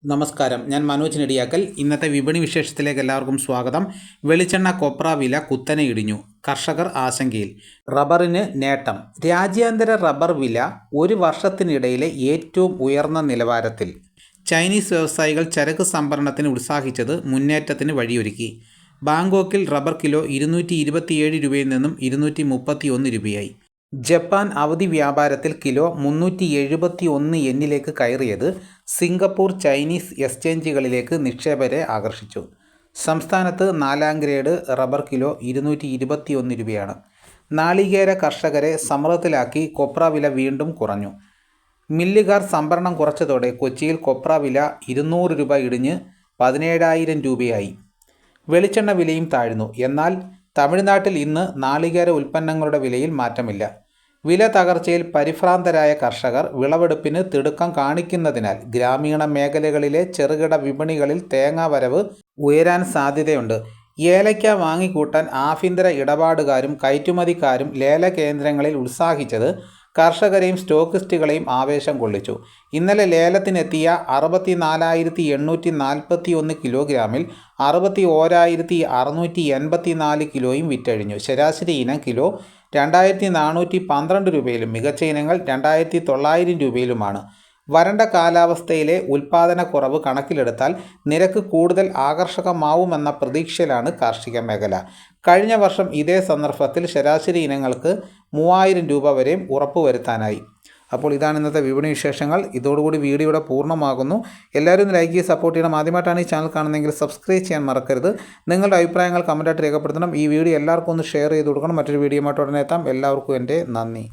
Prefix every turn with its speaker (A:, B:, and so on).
A: നമസ്കാരം, ഞാൻ മനോജ് നെടിയാക്കൽ. ഇന്നത്തെ വിപണി വിശേഷത്തിലേക്ക് എല്ലാവർക്കും സ്വാഗതം. വെളിച്ചെണ്ണ കൊപ്ര വില കുത്തനെ ഇടിഞ്ഞു. കർഷകർ ആശങ്കയിൽ. റബ്ബറിന് നേട്ടം. രാജ്യാന്തര റബ്ബർ വില ഒരു വർഷത്തിനിടയിലെ ഏറ്റവും ഉയർന്ന നിലവാരത്തിൽ. ചൈനീസ് വ്യവസായികൾ ചരക്ക് സംഭരണത്തിന് ഉത്സാഹിച്ചത് മുന്നേറ്റത്തിന് വഴിയൊരുക്കി. ബാങ്കോക്കിൽ റബ്ബർ കിലോ 227 രൂപയിൽ നിന്നും 231 രൂപയായി. ജപ്പാൻ അവധി വ്യാപാരത്തിൽ കിലോ 371 യെന്നിലേക്ക് കയറിയത് സിംഗപ്പൂർ ചൈനീസ് എക്സ്ചേഞ്ചുകളിലേക്ക് നിക്ഷേപകരെ ആകർഷിച്ചു. സംസ്ഥാനത്ത് 4ാം ഗ്രേഡ് റബ്ബർ കിലോ 221 രൂപയാണ്. നാളികേര കർഷകരെ സമ്മർദ്ദത്തിലാക്കി കൊപ്ര വില വീണ്ടും കുറഞ്ഞു. മില്ലുകാർ സംഭരണം കുറച്ചതോടെ കൊച്ചിയിൽ കൊപ്ര വില 200 രൂപ ഇടിഞ്ഞ് 17,000 രൂപയായി. വെളിച്ചെണ്ണ വിലയും താഴ്ന്നു. എന്നാൽ തമിഴ്നാട്ടിൽ ഇന്ന് നാളികേര ഉൽപ്പന്നങ്ങളുടെ വിലയിൽ മാറ്റമില്ല. വില തകർച്ചയിൽ പരിഭ്രാന്തരായ കർഷകർ വിളവെടുപ്പിന് തിടുക്കം കാണിക്കുന്നതിനാൽ ഗ്രാമീണ മേഖലകളിലെ ചെറുകിട വിപണികളിൽ തേങ്ങാ വരവ് ഉയരാൻ സാധ്യതയുണ്ട്. ഏലയ്ക്ക വാങ്ങിക്കൂട്ടാൻ ആഭ്യന്തര ഇടപാടുകാരും കയറ്റുമതിക്കാരും ലേലകേന്ദ്രങ്ങളിൽ ഉത്സാഹിച്ചത് കർഷകരെയും സ്റ്റോക്കിസ്റ്റുകളെയും ആവേശം കൊള്ളിച്ചു. ഇന്നലെ ലേലത്തിനെത്തിയ 64,841 കിലോഗ്രാമിൽ 61,684 കിലോയും വിറ്റഴിഞ്ഞു. ശരാശരി ഇനം കിലോ 2,412 രൂപയിലും മികച്ച ഇനങ്ങൾ 2,900 രൂപയിലുമാണ്. വരണ്ട കാലാവസ്ഥയിലെ ഉൽപ്പാദനക്കുറവ് കണക്കിലെടുത്താൽ നിരക്ക് കൂടുതൽ ആകർഷകമാവുമെന്ന പ്രതീക്ഷയിലാണ് കാർഷിക മേഖല. കഴിഞ്ഞ വർഷം ഇതേ സന്ദർഭത്തിൽ ശരാശരി ഇനങ്ങൾക്ക് 3,000 രൂപ വരെയും ഉറപ്പുവരുത്താനായി. അപ്പോൾ ഇതാണ് ഇന്നത്തെ വിപണി വിശേഷങ്ങൾ. ഇതോടുകൂടി വീഡിയോയുടെ പൂർണ്ണമാകുന്നു. എല്ലാവരും ഒന്ന് ലൈക്ക് ചെയ്ത് സപ്പോർട്ട് ചെയ്യണം. ആദ്യമായിട്ടാണ് ഈ ചാനൽ കാണുന്നതെങ്കിൽ സബ്സ്ക്രൈബ് ചെയ്യാൻ മറക്കരുത്. നിങ്ങളുടെ അഭിപ്രായങ്ങൾ കമൻറ്റായിട്ട് രേഖപ്പെടുത്തണം. ഈ വീഡിയോ എല്ലാവർക്കും ഒന്ന് ഷെയർ ചെയ്ത് കൊടുക്കണം. മറ്റൊരു വീഡിയോയുമായിട്ട് ഉടനെ എത്താം. എല്ലാവർക്കും എൻ്റെ നന്ദി.